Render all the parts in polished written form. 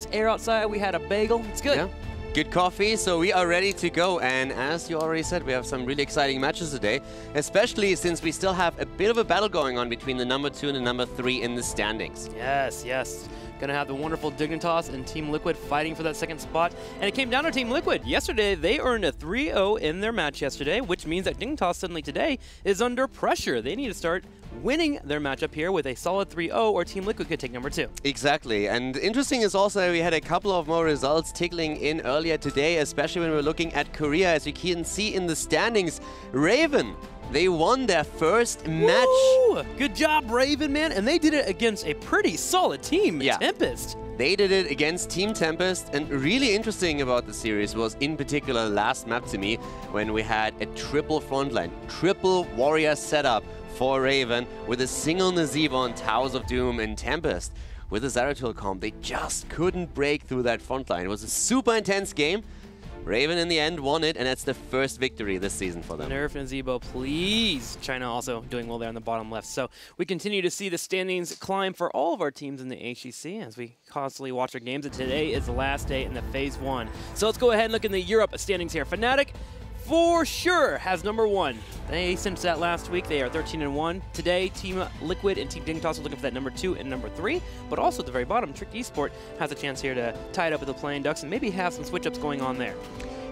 It's air outside. We had a bagel. It's good. Yeah. Good coffee, so we are ready to go. And as you already said, we have some really exciting matches today, especially since we still have a bit of a battle going on between the number 2 and the number 3 in the standings. Yes, yes. Gonna have the wonderful Dignitas and Team Liquid fighting for that second spot. And it came down to Team Liquid. Yesterday, they earned a 3-0 in their match yesterday, which means that Dignitas suddenly today is under pressure. They need to start winning their matchup here with a solid 3-0, or Team Liquid could take number 2. Exactly. And interesting is also we had a couple of more results tickling in earlier today, especially when we're looking at Korea. As you can see in the standings, Raven, they won their first match. Woo! Good job, Raven, man. And they did it against a pretty solid team, Tempest. They did it against Team Tempest, and really interesting about the series was in particular last map to me when we had a triple frontline, triple warrior setup for Raven with a single Nazeeb on Towers of Doom and Tempest. With the Zeratul comp, they just couldn't break through that frontline. It was a super intense game. Raven in the end won it, and that's the first victory this season for them. Nerf and Zebo, please. China also doing well there on the bottom left. So we continue to see the standings climb for all of our teams in the HGC as we constantly watch our games. And today is the last day in the Phase 1. So let's go ahead and look in the Europe standings here. Fnatic, for sure, has number 1. They cinched that last week. They are 13-1. Today, Team Liquid and Team Dignitas are looking for that number 2 and number 3. But also at the very bottom, Trick Esport has a chance here to tie it up with the Playing Ducks and maybe have some switch-ups going on there.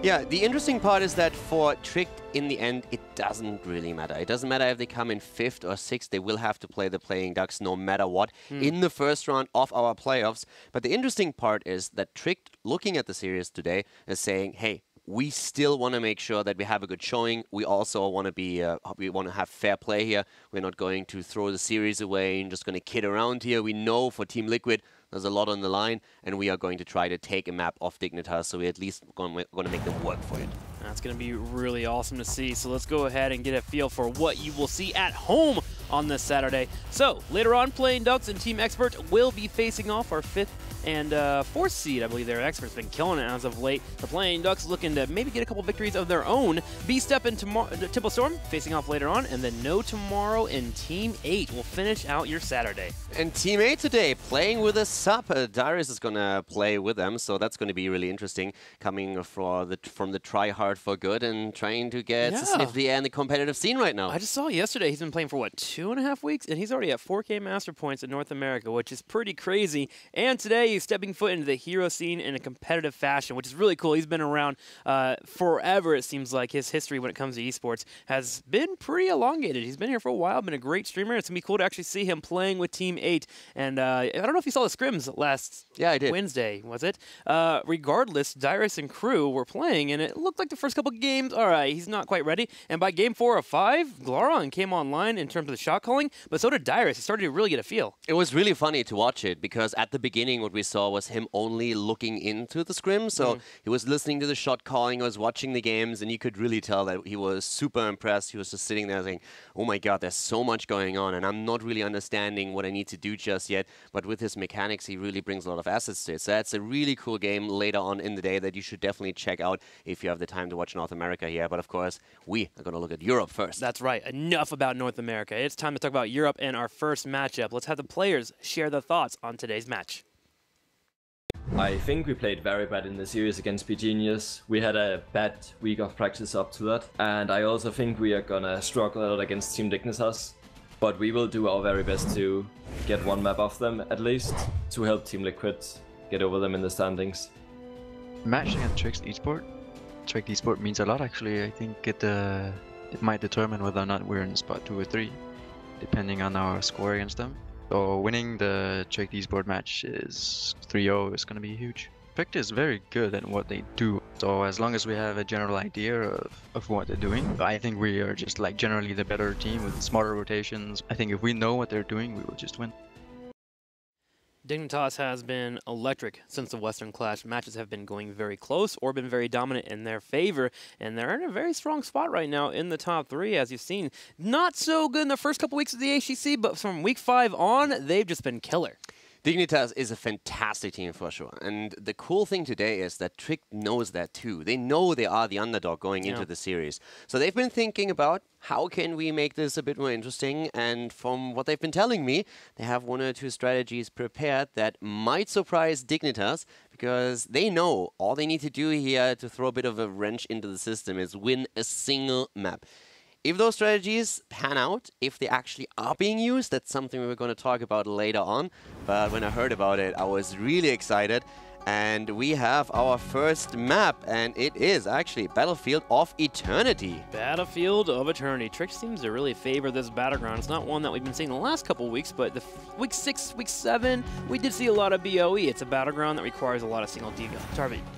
Yeah, the interesting part is that for Trick, in the end, it doesn't really matter. It doesn't matter if they come in 5th or 6th. They will have to play the Playing Ducks no matter what in the first round of our playoffs. But the interesting part is that Trick, looking at the series today, is saying, hey, we still want to make sure that we have a good showing. We also want to be, we want to have fair play here. We're not going to throw the series away and just going to kid around here. We know for Team Liquid, there's a lot on the line, and we are going to try to take a map off Dignitas, so we at least going to make them work for it. That's going to be really awesome to see. So let's go ahead and get a feel for what you will see at home on this Saturday. So later on, Playing Ducks and Team Expert will be facing off our 5th and 4th seed. I believe their Expert's been killing it as of late. The Playing Ducks looking to maybe get a couple victories of their own. B-Step and Tipple Storm facing off later on, and then No Tomorrow and Team 8 will finish out your Saturday. And Team 8 today playing with a sub. Darius is going to play with them, so that's going to be really interesting, coming from the try hard for good and trying to get to sniff the air in the competitive scene right now. I just saw yesterday he's been playing for, what, 2.5 weeks? And he's already at 4K Master Points in North America, which is pretty crazy. And today he's stepping foot into the hero scene in a competitive fashion, which is really cool. He's been around forever, it seems like. His history when it comes to esports has been pretty elongated. He's been here for a while, been a great streamer. It's going to be cool to actually see him playing with Team 8. And I don't know if you saw the scrims last Wednesday, was it? Regardless, Dyrus and crew were playing, and it looked like the first couple games, all right, he's not quite ready. And by game 4 of 5, Gloron came online in terms of the shot calling, but so did Dyrus. He started to really get a feel. It was really funny to watch it, because at the beginning what we saw was him only looking into the scrim. So he was listening to the shot calling, was watching the games, and you could really tell that he was super impressed. He was just sitting there saying, oh my god, there's so much going on, and I'm not really understanding what I need to do just yet. But with his mechanics, he really brings a lot of assets to it. So that's a really cool game later on in the day that you should definitely check out if you have the time to watch North America here. But of course, we are going to look at Europe first. That's right. Enough about North America. It's time to talk about Europe and our first matchup. Let's have the players share their thoughts on today's match. I think we played very bad in the series against Genius. We had a bad week of practice up to that. And I also think we are gonna struggle a lot against Team Dignitas. But we will do our very best to get one map off them, at least, to help Team Liquid get over them in the standings. Matching at Trick Esport means a lot, actually. I think it might determine whether or not we're in spot 2 or 3, depending on our score against them. So winning the Trick Esport match is 3-0 is going to be huge. Trick is very good at what they do, so as long as we have a general idea of what they're doing, I think we are just like generally the better team with smarter rotations. I think if we know what they're doing, we will just win. Dignitas has been electric since the Western Clash. Matches have been going very close or been very dominant in their favor, and they're in a very strong spot right now in the top 3, as you've seen. Not so good in the first couple weeks of the HGC, but from week 5 on, they've just been killer. Dignitas is a fantastic team for sure. And the cool thing today is that Trick knows that too. They know they are the underdog going into the series. So they've been thinking about how can we make this a bit more interesting. And from what they've been telling me, they have 1 or 2 strategies prepared that might surprise Dignitas, because they know all they need to do here to throw a bit of a wrench into the system is win a single map. If those strategies pan out, if they actually are being used, that's something we were going to talk about later on. But when I heard about it, I was really excited. And we have our first map, and it is actually Battlefield of Eternity. Battlefield of Eternity. Trick seems to really favor this battleground. It's not one that we've been seeing the last couple weeks, but the week 6, week 7, we did see a lot of BOE. It's a battleground that requires a lot of single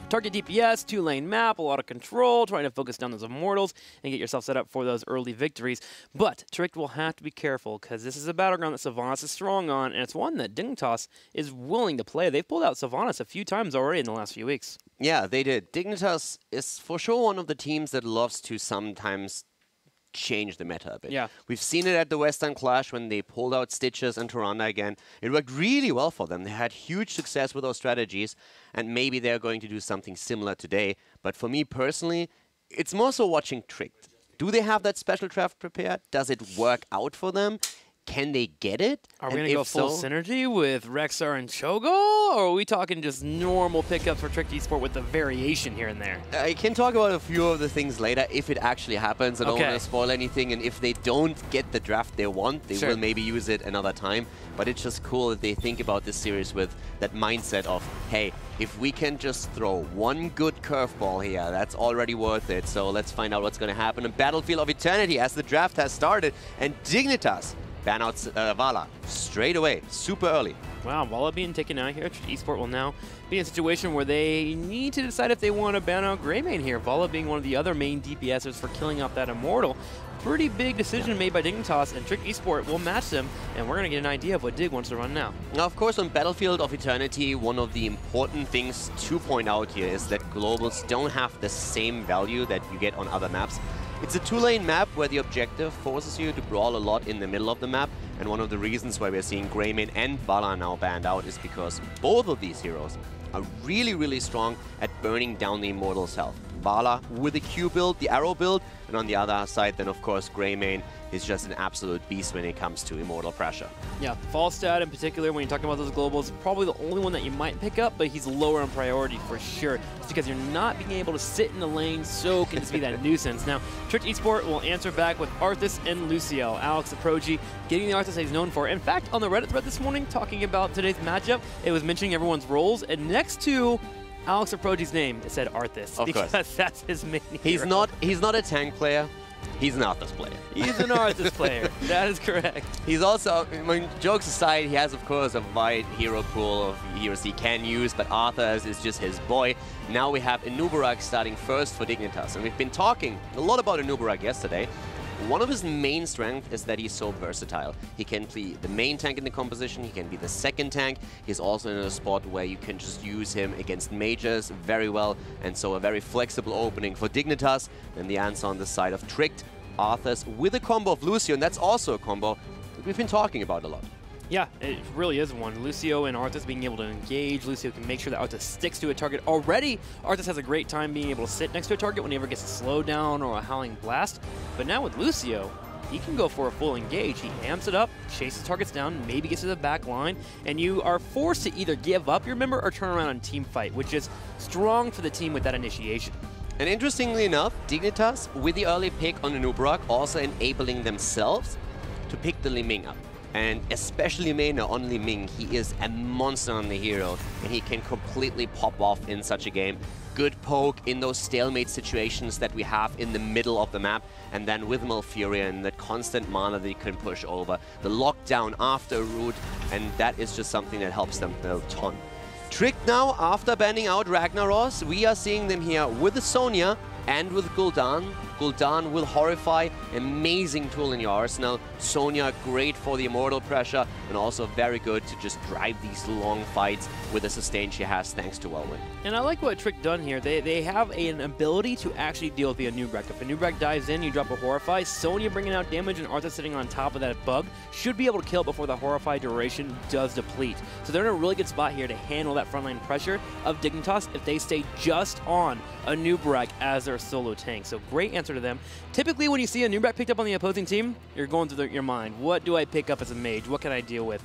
target DPS, 2-lane map, a lot of control, trying to focus down those immortals and get yourself set up for those early victories. But Trick will have to be careful, because this is a battleground that Sylvanas is strong on, and it's one that Dignitas is willing to play. They've pulled out Sylvanas a few times already in the last few weeks. Yeah, they did. Dignitas is for sure one of the teams that loves to sometimes change the meta a bit. Yeah. We've seen it at the Western Clash when they pulled out Stitches and Tyrande again. It worked really well for them. They had huge success with those strategies, and maybe they're going to do something similar today. But for me personally, it's more so watching Trick. Do they have that special draft prepared? Does it work out for them? Can they get it? Are we going to go full synergy with Rexar and Cho'Gall? Or are we talking just normal pickups for Trick Esport with the variation here and there? I can talk about a few of the things later if it actually happens. I don't want to spoil anything. And if they don't get the draft they want, they will maybe use it another time. But it's just cool that they think about this series with that mindset of, hey, if we can just throw one good curveball here, that's already worth it. So let's find out what's going to happen in Battlefield of Eternity as the draft has started. And Dignitas ban out Vala straight away, super early. Wow, Vala being taken out here. Esport will now be in a situation where they need to decide if they want to ban out Greymane here. Vala being one of the other main DPSers for killing off that Immortal. Pretty big decision made by Dignitas, and Trick Esport will match them, and we're going to get an idea of what Dig wants to run now. Now, of course, on Battlefield of Eternity, one of the important things to point out here is that globals don't have the same value that you get on other maps. It's a 2-lane map where the objective forces you to brawl a lot in the middle of the map, and one of the reasons why we're seeing Greymane and Vala now banned out is because both of these heroes are really, really strong at burning down the Immortal's health. Vala with the Q build, the arrow build, and on the other side, then of course, Greymane is just an absolute beast when it comes to Immortal pressure. Yeah, Falstad in particular, when you're talking about those globals, probably the only one that you might pick up, but he's lower on priority for sure. It's because you're not being able to sit in the lane, so can just be that nuisance. Now, Trick Esport will answer back with Arthas and Lucio. Alex Aproji getting the Arthas that he's known for. In fact, on the Reddit thread this morning, talking about today's matchup, it was mentioning everyone's roles, and next to Alex Aproji's name, it said Arthas. Of course. Because that's his main hero. He's not a tank player. He's an Arthas player. He's an Arthas player. That is correct. He's also, I mean, jokes aside, he has, of course, a wide hero pool of heroes he can use, but Arthas is just his boy. Now we have Inubarak starting first for Dignitas, and we've been talking a lot about Inubarak yesterday. One of his main strengths is that he's so versatile. He can be the main tank in the composition, he can be the second tank. He's also in a spot where you can just use him against mages very well, and so a very flexible opening for Dignitas. Then the answer on the side of Tricked, Arthas with a combo of Lucio, and that's also a combo that we've been talking about a lot. Yeah, it really is one. Lucio and Arthas being able to engage. Lucio can make sure that Arthas sticks to a target. Already, Arthas has a great time being able to sit next to a target whenever he gets a slowdown or a howling blast. But now with Lucio, he can go for a full engage. He amps it up, chases targets down, maybe gets to the back line, and you are forced to either give up your member or turn around and team fight, which is strong for the team with that initiation. And interestingly enough, Dignitas, with the early pick on Inubarak, also enabling themselves to pick the Li Ming up. And especially Mena on Li Ming, he is a monster on the hero, and he can completely pop off in such a game. Good poke in those stalemate situations that we have in the middle of the map, and then with Malfurion and that constant mana that he can push over, the lockdown after a root, and that is just something that helps them a ton. Trick now, after banning out Ragnaros, we are seeing them here with the Sonya and with Gul'dan. Gul'dan will Horrify, amazing tool in your arsenal. Sonya, great for the immortal pressure, and also very good to just drive these long fights with the sustain she has thanks to Whirlwind. And I like what Trick done here. They have an ability to actually deal with the Anub'arak. If Anub'arak dives in, you drop a Horrify. Sonya bringing out damage and Arthur sitting on top of that bug should be able to kill it before the Horrify duration does deplete. So they're in a really good spot here to handle that frontline pressure of Dignitas if they stay just on Anub'arak as their solo tank. So great answer to them. Typically when you see Anub'arak picked up on the opposing team, you're going through your mind. What do I pick up as a mage? What can I deal with?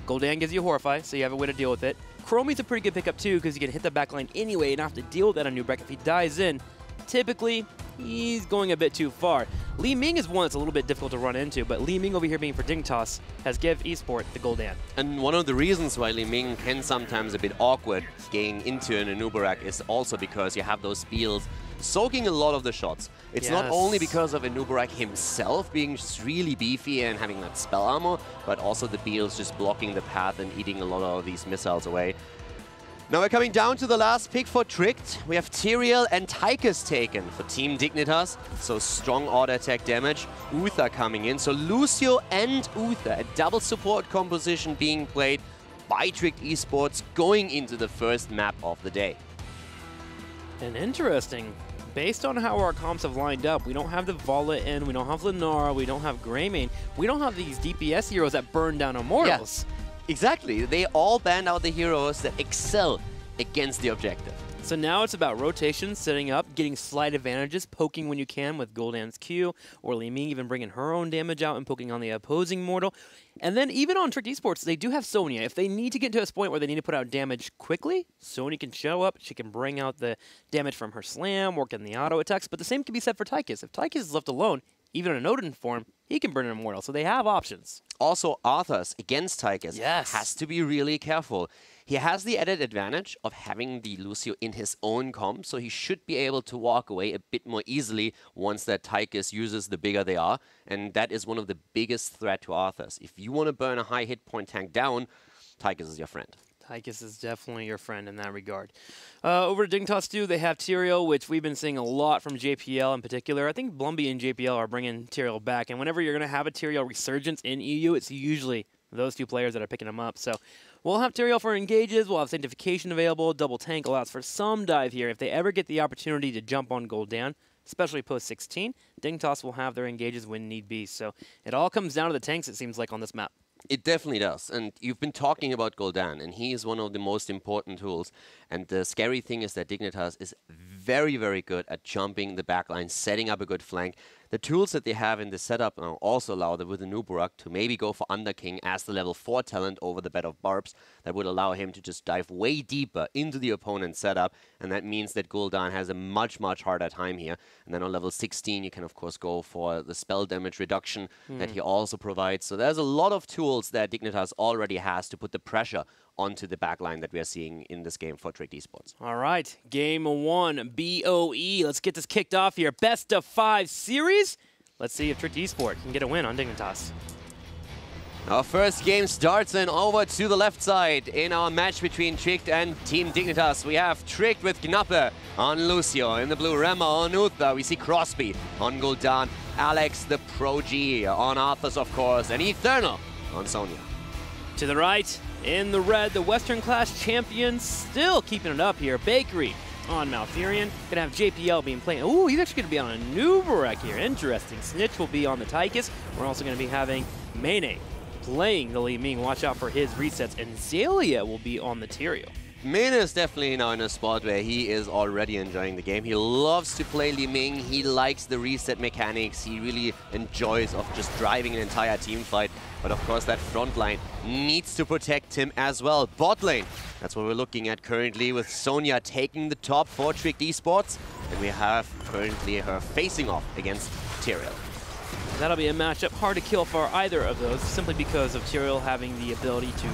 Gul'dan gives you Horrify, so you have a way to deal with it. Chromie's a pretty good pickup too, because you can hit the backline anyway and not have to deal with that Anub'arak. If he dies in, typically, he's going a bit too far. Li Ming is one that's a little bit difficult to run into, but Li Ming over here being for Dignitas has give Esport the Gul'dan. And one of the reasons why Li Ming can sometimes a bit awkward getting into an Anub'arak is also because you have those spells soaking a lot of the shots. It's not only because of Anub'arak himself being just really beefy and having that spell armor, but also the Beals just blocking the path and eating a lot of these missiles away. Now we're coming down to the last pick for Tricked. We have Tyrael and Tychus taken for Team Dignitas, so strong auto attack damage. Uther coming in, so Lucio and Uther, a double support composition being played by Tricked Esports going into the first map of the day. And interesting, based on how our comps have lined up, we don't have the Vala in, we don't have Lenara, we don't have Greymane, we don't have these DPS heroes that burn down Immortals. Yeah, exactly. They all banned out the heroes that excel against the objective. So now it's about rotation, setting up, getting slight advantages, poking when you can with Gul'dan's Q, or Li Ming even bringing her own damage out and poking on the opposing mortal. And then even on Tricked Esports, they do have Sonya. If they need to get to a point where they need to put out damage quickly, Sonya can show up, she can bring out the damage from her slam, work in the auto attacks, but the same can be said for Tychus. If Tychus is left alone, even in an Odin form, he can burn an Immortal, so they have options. Also, Arthas against Tychus Yes. has to be really careful. He has the added advantage of having the Lucio in his own comp, so he should be able to walk away a bit more easily once that Tychus uses the bigger they are, and that is one of the biggest threat to Arthas. If you want to burn a high hit point tank down, Tychus is your friend. Tychus is definitely your friend in that regard. Over to Dignitas 2, they have Tyrael, which we've been seeing a lot from JPL in particular. I think Blumby and JPL are bringing Tyrael back, and whenever you're going to have a Tyrael resurgence in EU, it's usually those two players that are picking them up. So we'll have Tyrael for engages, we'll have Sanctification available, double tank allows for some dive here. If they ever get the opportunity to jump on Gul'dan, especially post-16, Dignitas will have their engages when need be. So it all comes down to the tanks, it seems like, on this map. It definitely does. And you've been talking about Gul'dan, and he is one of the most important tools. And the scary thing is that Dignitas is very, very good at jumping the backline, setting up a good flank. The tools that they have in the setup now also allow them with Anub'arak to maybe go for Underking as the level 4 talent over the Bed of Barbs. That would allow him to just dive way deeper into the opponent's setup, and that means that Gul'dan has a much, much harder time here. And then on level 16, you can of course go for the spell damage reduction that he also provides. So there's a lot of tools that Dignitas already has to put the pressure onto the backline that we are seeing in this game for Tricked Esports. All right, game 1, BOE. Let's get this kicked off here. Best of 5 series. Let's see if Tricked Esport can get a win on Dignitas. Our first game starts and over to the left side in our match between Tricked and Team Dignitas. We have Tricked with Gnappe on Lucio. In the blue, Rema on Uther. We see Crosby on Gul'dan. Alex the Pro G on Arthas, of course. And Eternal on Sonya. To the right, in the red, the Western class champions still keeping it up here. Bakery on Malfurion. Gonna have JPL being playing. Ooh, he's actually gonna be on a Anub'arak here. Interesting. Snitch will be on the Tychus. We're also gonna be having Mene playing the Li Ming. Watch out for his resets. And Zalia will be on the Tyrael. Mena is definitely now in a spot where he is already enjoying the game. He loves to play Li Ming. He likes the reset mechanics. He really enjoys of just driving an entire team fight. But of course, that front line needs to protect him as well. Bot lane, that's what we're looking at currently, with Sonya taking the top for Tricked Esports. And we have currently her facing off against Tyrael. That'll be a matchup hard to kill for either of those, simply because of Tyrael having the ability to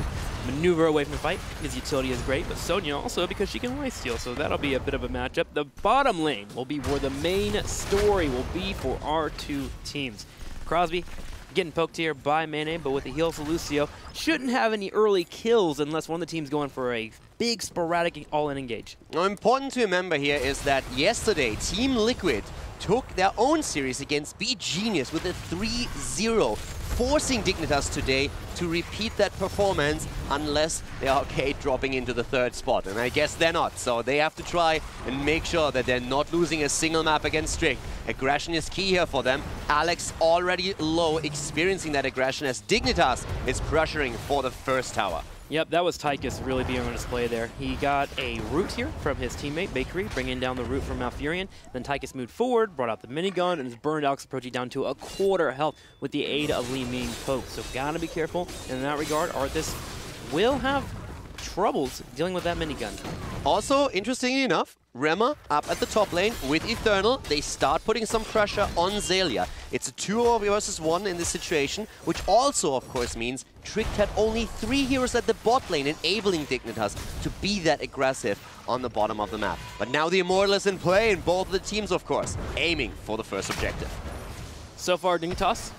maneuver away from the fight. His utility is great, but Sonya also because she can lifesteal, so that'll be a bit of a matchup. The bottom lane will be where the main story will be for our two teams. Crosby getting poked here by Mene, but with the heals of Lucio, shouldn't have any early kills unless one of the teams going for a big sporadic all-in engage. Now, important to remember here is that yesterday, Team Liquid took their own series against Genius with a 3-0, forcing Dignitas today to repeat that performance unless they are okay dropping into the 3rd spot. And I guess they're not, so they have to try and make sure that they're not losing a single map against Strict. Aggression is key here for them. Alex already low, experiencing that aggression as Dignitas is pressuring for the 1st tower. Yep, that was Tychus really being on display there. He got a root here from his teammate, Bakery, bringing down the root from Malfurion. Then Tychus moved forward, brought out the minigun, and has burned Alex Proji down to a quarter health with the aid of Li Ming poke. So gotta be careful in that regard. Arthas will have troubles dealing with that minigun. Also, interestingly enough, Rema up at the top lane with Eternal. They start putting some pressure on Xaylia. It's a 2 versus 1 in this situation, which also, of course, means Tricked had only 3 heroes at the bot lane, enabling Dignitas to be that aggressive on the bottom of the map. But now the Immortal is in play, and both of the teams, of course, aiming for the 1st objective. So far, Dignitas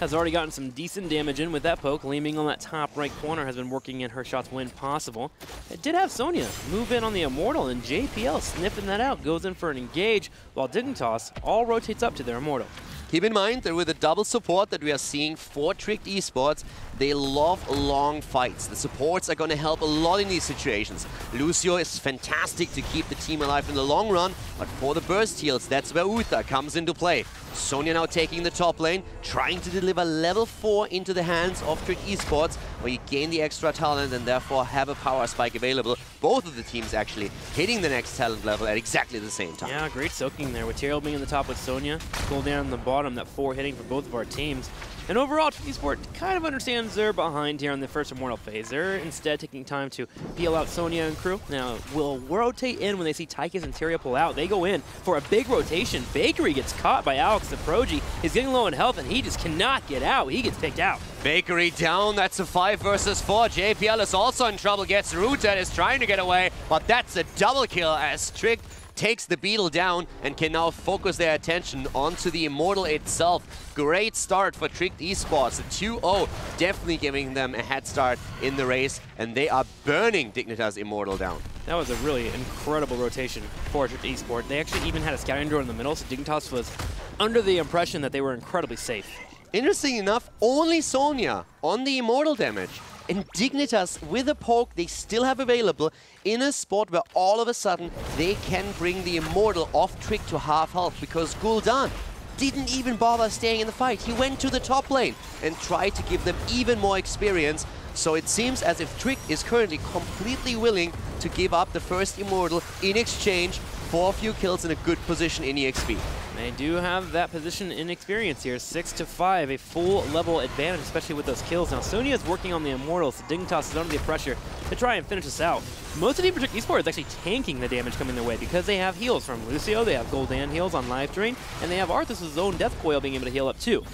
has already gotten some decent damage in with that poke. Li Ming on that top right corner has been working in her shots when possible. It did have Sonya move in on the Immortal, and JPL sniffing that out, goes in for an engage, while Dignitas all rotates up to their Immortal. Keep in mind that with the double support that we are seeing for Tricked Esports, they love long fights. The supports are going to help a lot in these situations. Lucio is fantastic to keep the team alive in the long run, but for the burst heals, that's where Uther comes into play. Sonya now taking the top lane, trying to deliver level 4 into the hands of Tricked Esports, where you gain the extra talent and therefore have a power spike available. Both of the teams actually hitting the next talent level at exactly the same time. Yeah, great soaking there with Tyrael being in the top with Sonya, Cool down on the bottom, that 4 hitting for both of our teams. And overall, Esport kind of understands they're behind here on the first Immortal phase. They're instead taking time to peel out Sonya and crew. Now, will rotate in when they see Tychus and Tyrael pull out. They go in for a big rotation. Bakery gets caught by Alex the Proji. He's getting low in health, and he just cannot get out. He gets picked out. Bakery down, that's a 5 versus 4. JPL is also in trouble, gets rooted, is trying to get away, but that's a double kill as Tricked takes the Beetle down and can now focus their attention onto the Immortal itself. Great start for Tricked Esports. The 2-0 definitely giving them a head start in the race, and they are burning Dignitas Immortal down. That was a really incredible rotation for Tricked Esport. They actually even had a scouting drone in the middle, so Dignitas was under the impression that they were incredibly safe. Interesting enough, only Sonya on the Immortal damage. And Dignitas, with a poke they still have available, in a spot where all of a sudden they can bring the Immortal off Trick to half health, because Gul'dan didn't even bother staying in the fight. He went to the top lane and tried to give them even more experience. So it seems as if Trick is currently completely willing to give up the first Immortal in exchange for a few kills in a good position in EXP. They do have that position in experience here, 6-5, a full level advantage, especially with those kills. Now, Sonya is working on the Immortals. Dignitas is under the pressure to try and finish this out. Most of Team Esports is actually tanking the damage coming their way because they have heals from Lucio, they have Gul'dan heals on Life Drain, and they have Arthas' own Death Coil being able to heal up too.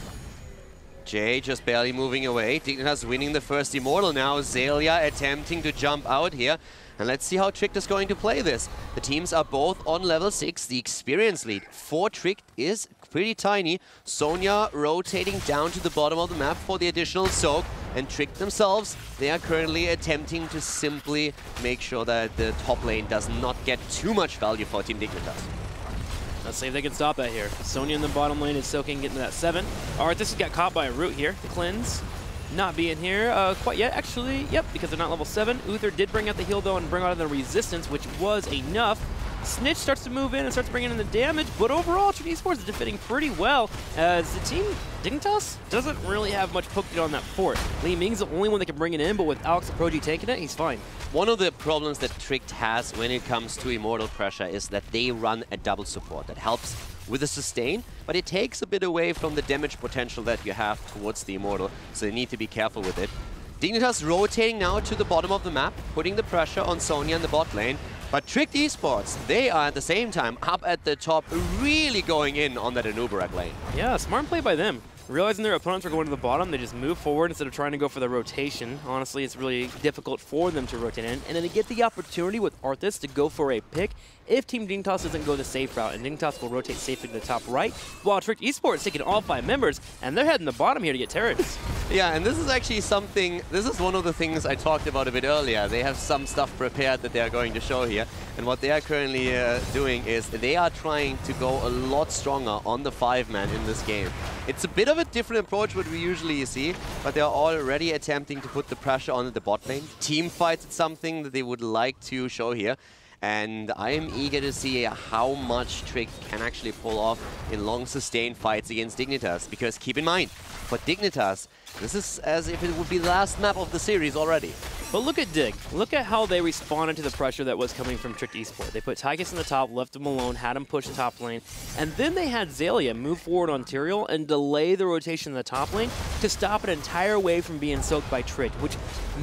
Jay just barely moving away. Dignitas winning the first Immortal now. Xaylia attempting to jump out here. And let's see how Tricked is going to play this. The teams are both on level 6. The experience lead for Tricked is pretty tiny. Sonya rotating down to the bottom of the map for the additional soak. And Tricked themselves, they are currently attempting to simply make sure that the top lane does not get too much value for Team Dignitas. Let's see if they can stop that here. Sonya in the bottom lane is soaking, getting to that 7. Arthas got caught by a root here. The cleanse not being here quite yet, actually. Yep, because they're not level 7. Uther did bring out the heal, though, and bring out the resistance, which was enough. Snitch starts to move in and starts bringing in the damage, but overall, Tricked Esports is defending pretty well, as the team, Dignitas, doesn't really have much poke on that fort. Li Ming's the only one that can bring it in, but with Alex Proji taking it, he's fine. One of the problems that Tricked has when it comes to Immortal pressure is that they run a double support that helps with the sustain, but it takes a bit away from the damage potential that you have towards the Immortal, so they need to be careful with it. Dignitas rotating now to the bottom of the map, putting the pressure on Sonya in the bot lane. But Tricked Esports, they are at the same time up at the top, really going in on that Anubarak lane. Yeah, smart play by them. Realizing their opponents are going to the bottom, they just move forward instead of trying to go for the rotation. Honestly, it's really difficult for them to rotate in. And then they get the opportunity with Arthas to go for a pick if Team Dignitas doesn't go the safe route. And Dignitas will rotate safely to the top right, while Tricked Esports taking all 5 members, and they're heading the bottom here to get turrets. Yeah, and this is actually something, this is one of the things I talked about a bit earlier. They have some stuff prepared that they are going to show here. And what they are currently doing is they are trying to go a lot stronger on the 5-man in this game. It's a bit of a different approach what we usually see, but they are already attempting to put the pressure on the bot lane. Team fights is something that they would like to show here. And I am eager to see how much Trick can actually pull off in long sustained fights against Dignitas. Because keep in mind, for Dignitas, this is as if it would be the last map of the series already. But look at Dig. Look at how they responded to the pressure that was coming from Trick Esport. They put Tychus in the top, left him alone, had him push the top lane, and then they had Xaylia move forward on Tyrael and delay the rotation in the top lane to stop an entire wave from being soaked by Trick, which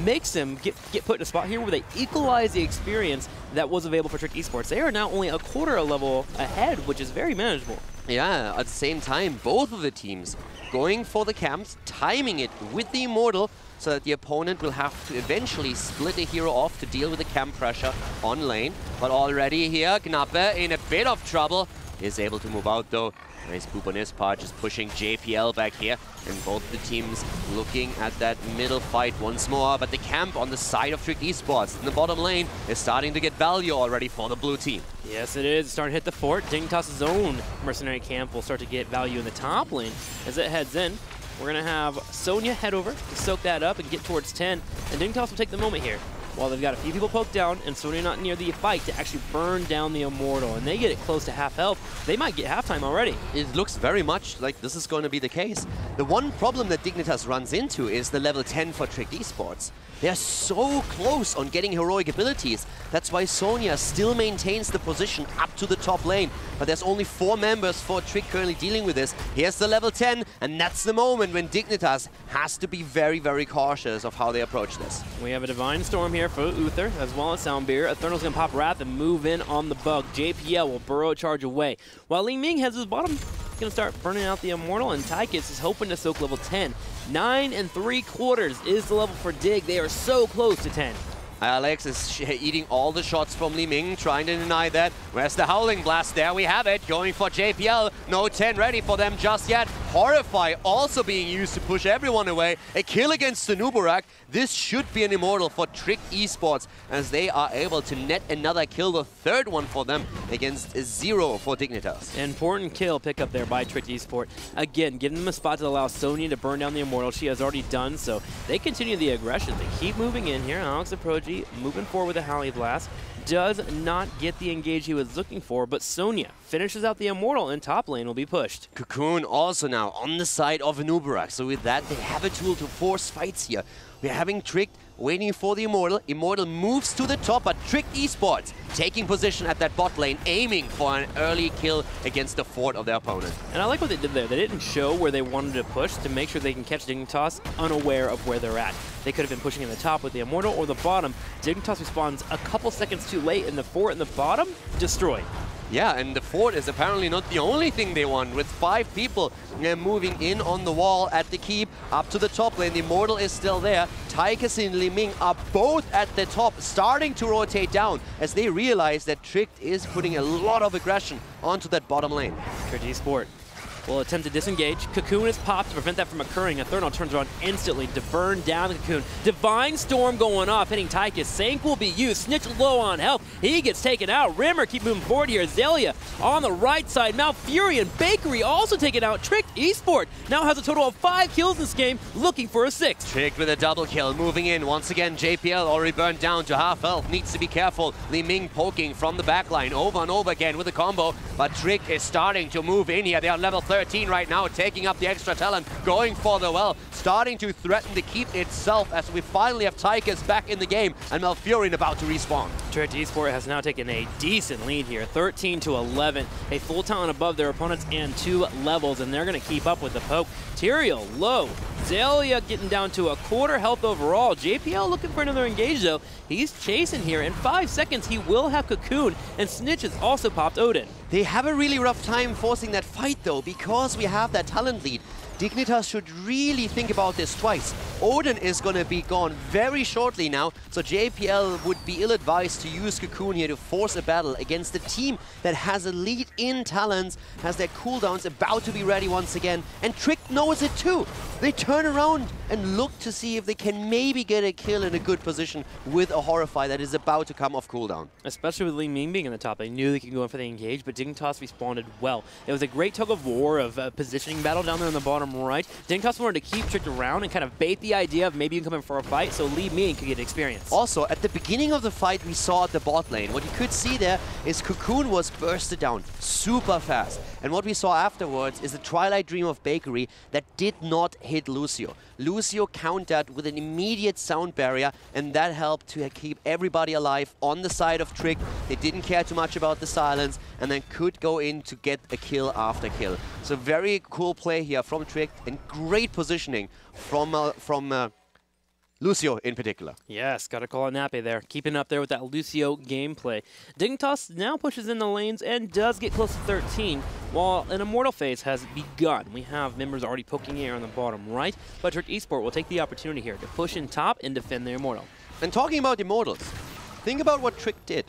makes them get put in a spot here where they equalize the experience that was available for Trick Esports. They are now only a quarter a level ahead, which is very manageable. Yeah, at the same time, both of the teams going for the camps, timing it with the Immortal, so that the opponent will have to eventually split a hero off to deal with the camp pressure on lane. But already here, Knappe in a bit of trouble, is able to move out though. Nice poop on his part, just pushing JPL back here. And both the teams looking at that middle fight once more. But the camp on the side of Trick Esports in the bottom lane is starting to get value already for the blue team. Yes, it is. It's starting to hit the fort. Dignitas' own mercenary camp will start to get value in the top lane as it heads in. We're going to have Sonya head over to soak that up and get towards 10. And Dignitas will take the moment here. While they've got a few people poked down and Sonya not near the fight to actually burn down the Immortal. And they get it close to half health. They might get halftime already. It looks very much like this is going to be the case. The one problem that Dignitas runs into is the level 10 for Trick Esports. They're so close on getting heroic abilities. That's why Sonya still maintains the position up to the top lane. But there's only 4 members for Trick currently dealing with this. Here's the level 10, and that's the moment when Dignitas has to be very, very cautious of how they approach this. We have a Divine Storm here for Uther, as well as Soundbeer. Eternal's going to pop Wrath and move in on the bug. JPL will burrow charge away. While Li Ming heads his bottom, he's going to start burning out the Immortal, and Tychus is hoping to soak level 10. 9 3/4 is the level for Dig. They are so close to 10. Alex is eating all the shots from Li Ming, trying to deny that. Where's the Howling Blast? There we have it, going for JPL. No 10 ready for them just yet. Horrify also being used to push everyone away. A kill against the Nubarak. This should be an Immortal for Trick Esports, as they are able to net another kill, the 3rd one for them against 0 for Dignitas. Important kill pickup there by Trick Esport. Again, giving them a spot to allow Sonya to burn down the Immortal. She has already done so. They continue the aggression. They keep moving in here. Alex approach moving forward with a Howling Blast. Does not get the engage he was looking for, but Sonya finishes out the Immortal and top lane will be pushed. Cocoon also now on the side of Nubarak. So with that, they have a tool to force fights here. We're having Trick waiting for the Immortal. Immortal moves to the top, but Trick Esports taking position at that bot lane, aiming for an early kill against the fort of their opponent. And I like what they did there. They didn't show where they wanted to push to make sure they can catch Dignitas unaware of where they're at. They could have been pushing in the top with the Immortal or the bottom. Dignitas responds a couple seconds too late, and the fort in the bottom destroyed. Yeah, and the fort is apparently not the only thing they want, with 5 people moving in on the wall at the keep, up to the top lane. The Immortal is still there. Tychus and Li Ming are both at the top, starting to rotate down, as they realize that Trick is putting a lot of aggression onto that bottom lane. Trick Esport will attempt to disengage. Cocoon is popped to prevent that from occurring. Eternal turns around instantly to burn down the Cocoon. Divine Storm going off, hitting Tychus. Sank will be used. Snitch low on health. He gets taken out. Rimmer keep moving forward here. Xaylia on the right side. Malfurion, Bakery also taken out. Trick Esport now has a total of 5 kills in this game, looking for a 6th. Trick with a double kill, moving in. Once again, JPL already burned down to half health. Needs to be careful. Li Ming poking from the backline over and over again with a combo. But Trick is starting to move in here. They are level 13 right now, taking up the extra talent, going for the well, starting to threaten the keep itself, as we finally have Tychus back in the game and Malfurion about to respawn. Trick Esport has now taken a decent lead here, 13-11, a full talent above their opponents and 2 levels, and they're going to keep up with the poke. Tyrael low. Xaylia getting down to a quarter health overall. JPL looking for another engage though. He's chasing here. In 5 seconds, he will have Cocoon, and Snitch has also popped Odin. They have a really rough time forcing that fight though, because we have that talent lead. Dignitas should really think about this twice. Odin is going to be gone very shortly now, so JPL would be ill-advised to use Cocoon here to force a battle against a team that has a lead in talents, has their cooldowns about to be ready once again, and Trick knows it too. they turn around and look to see if they can maybe get a kill in a good position with a Horrify that is about to come off cooldown. Especially with Li Ming being in the top. They knew they could go in for the engage, but Dignitas responded well. It was a great tug of war of positioning battle down there in the bottom right. Dignitas wanted to keep Trick around and kind of bait the idea of maybe you can come in for a fight so Li Ming could get experience. Also, at the beginning of the fight, we saw at the bot lane, what you could see there is Cocoon was bursted down super fast. And what we saw afterwards is the Twilight Dream of Bakery that did not hit Lucio. Lucio countered with an immediate sound barrier, and that helped to keep everybody alive on the side of Trick. They didn't care too much about the silence, and then could go in to get a kill after kill. So very cool play here from Trick, and great positioning from Lucio in particular. Yes, got to call it Nappy there. Keeping up there with that Lucio gameplay. Dignitas now pushes in the lanes and does get close to 13, while an Immortal phase has begun. We have members already poking air on the bottom right, but Trick Esport will take the opportunity here to push in top and defend the Immortal. And talking about Immortals, think about what Trick did.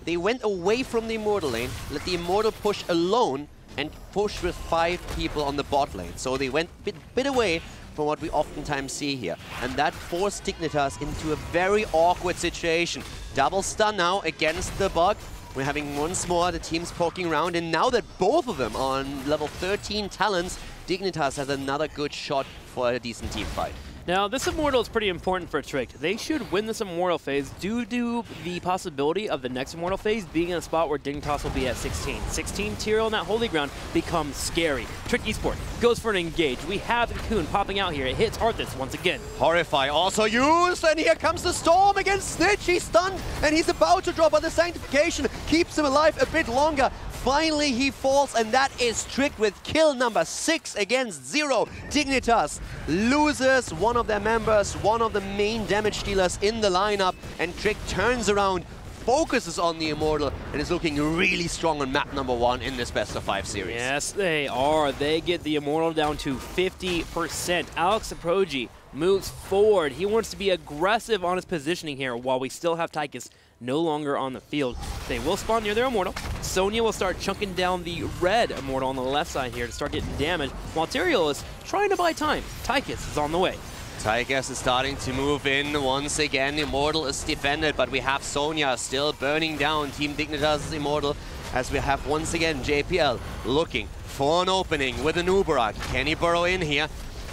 They went away from the Immortal lane, let the Immortal push alone, and push with 5 people on the bot lane. So they went a bit away from what we oftentimes see here. And that forced Dignitas into a very awkward situation. Double stun now against the bug. We're having once more the teams poking around, and now that both of them are on level 13 talents, Dignitas has another good shot for a decent team fight. Now, this Immortal is pretty important for Trick. They should win this Immortal phase due to the possibility of the next Immortal phase being in a spot where Dignitas will be at 16. 16 Tyrael in that Holy Ground becomes scary. Trick Esport goes for an engage. We have the Cocoon popping out here. It hits Arthas once again. Horrify also used, and here comes the Storm against Snitch. He's stunned, and he's about to drop, but the Sanctification keeps him alive a bit longer. Finally, he falls, and that is Trick with kill number 6 against 0. Dignitas loses one of their members, one of the main damage dealers in the lineup, and Trick turns around, focuses on the Immortal, and is looking really strong on map number 1 in this best of 5 series. Yes, they are. They get the Immortal down to 50%. Alex Aprogi moves forward. He wants to be aggressive on his positioning here while we still have Tychus no longer on the field. They will spawn near their Immortal. Sonya will start chunking down the red Immortal on the left side here to start getting damage, while Tyrael is trying to buy time. Tychus is on the way. Tychus is starting to move in once again. Immortal is defended, but we have Sonya still burning down Team Dignitas' Immortal, as we have once again JPL looking for an opening with an Uberak. Can he burrow in here?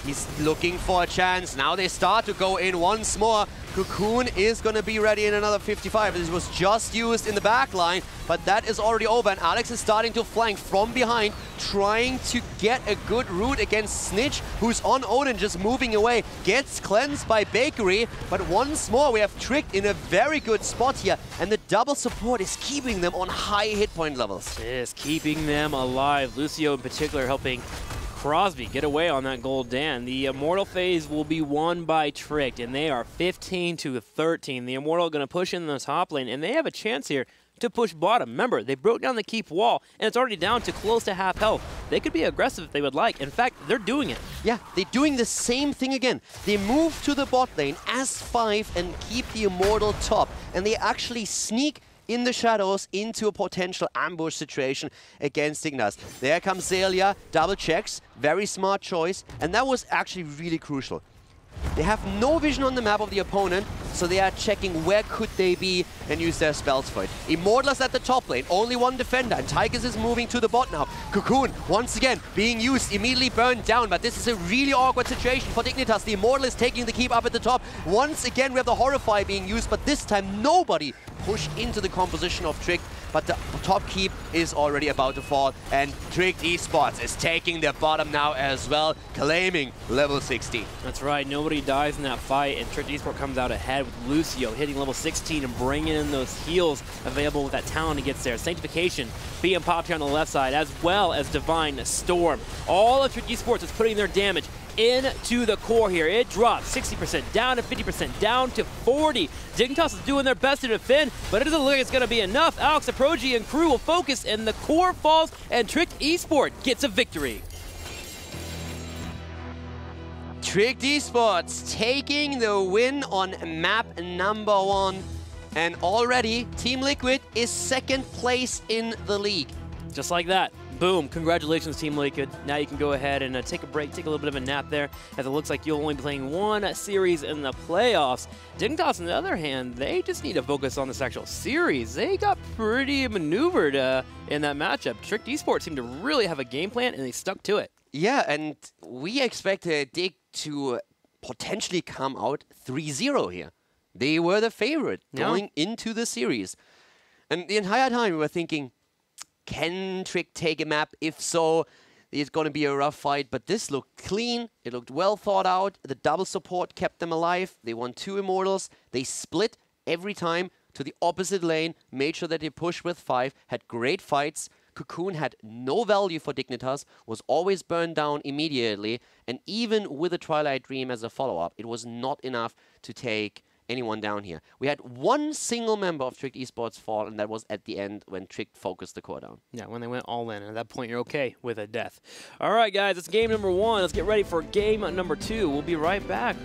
He's looking for a chance. Now they start to go in once more. Cocoon is going to be ready in another 55. This was just used in the back line, but that is already over. And Alex is starting to flank from behind, trying to get a good route against Snitch, who's on Odin, just moving away. Gets cleansed by Bakery, but once more we have Trick in a very good spot here. And the double support is keeping them on high hit point levels. It is keeping them alive. Lucio in particular helping Crosby get away on that Goldan. The Immortal phase will be won by Trick, and they are 15-13. The Immortal going to push in the top lane, and they have a chance here to push bottom. Remember, they broke down the keep wall, and it's already down to close to half health. They could be aggressive if they would like. In fact, they're doing it. Yeah, they're doing the same thing again. They move to the bot lane as 5 and keep the Immortal top, and they actually sneak in the shadows into a potential ambush situation against Dignitas. There comes Zelia, double checks, very smart choice, and that was actually really crucial. They have no vision on the map of the opponent, so they are checking where could they be and use their spells for it. Immortal is at the top lane, only one defender, and Tychus is moving to the bot now. Cocoon, once again, being used, immediately burned down, but this is a really awkward situation for Dignitas. The Immortal is taking the keep up at the top. Once again, we have the Horrify being used, but this time nobody pushed into the composition of Trick, but the top keep is already about to fall, and Trick Esports is taking the bottom now as well, claiming level 16. That's right, nobody dies in that fight, and Trick Esport comes out ahead with Lucio hitting level 16 and bringing in those heals available with that talent he gets there. Sanctification being popped here on the left side, as well as Divine Storm. All of Trick Esports is putting their damage into the core here. It drops 60%, down to 50%, down to 40. Dignitas is doing their best to defend, but it doesn't look like it's going to be enough. Alex Aprogi and crew will focus, and the core falls, and Trick Esport gets a victory. Trick Esports taking the win on map number 1, and already Team Liquid is 2nd place in the league. Just like that. Boom. Congratulations, Team Liquid. Now you can go ahead and take a break, take a little bit of a nap there, as it looks like you'll only be playing one series in the playoffs. Dignitas, on the other hand, they just need to focus on this actual series. They got pretty maneuvered in that matchup. Tricked Esports seemed to really have a game plan, and they stuck to it. Yeah, and we expected Dig to potentially come out 3-0 here. They were the favorite going into the series. And the entire time we were thinking, can Trick take a map? If so, it's going to be a rough fight. But this looked clean. It looked well thought out. The double support kept them alive. They won 2 Immortals. They split every time to the opposite lane, made sure that they pushed with 5, had great fights. Cocoon had no value for Dignitas, was always burned down immediately. And even with a Twilight Dream as a follow-up, it was not enough to take anyone down here. We had one single member of Tricked Esports fall, and that was at the end when Tricked focused the core down. Yeah, when they went all in. At that point, you're okay with a death. All right, guys, it's game number 1. Let's get ready for game number 2. We'll be right back.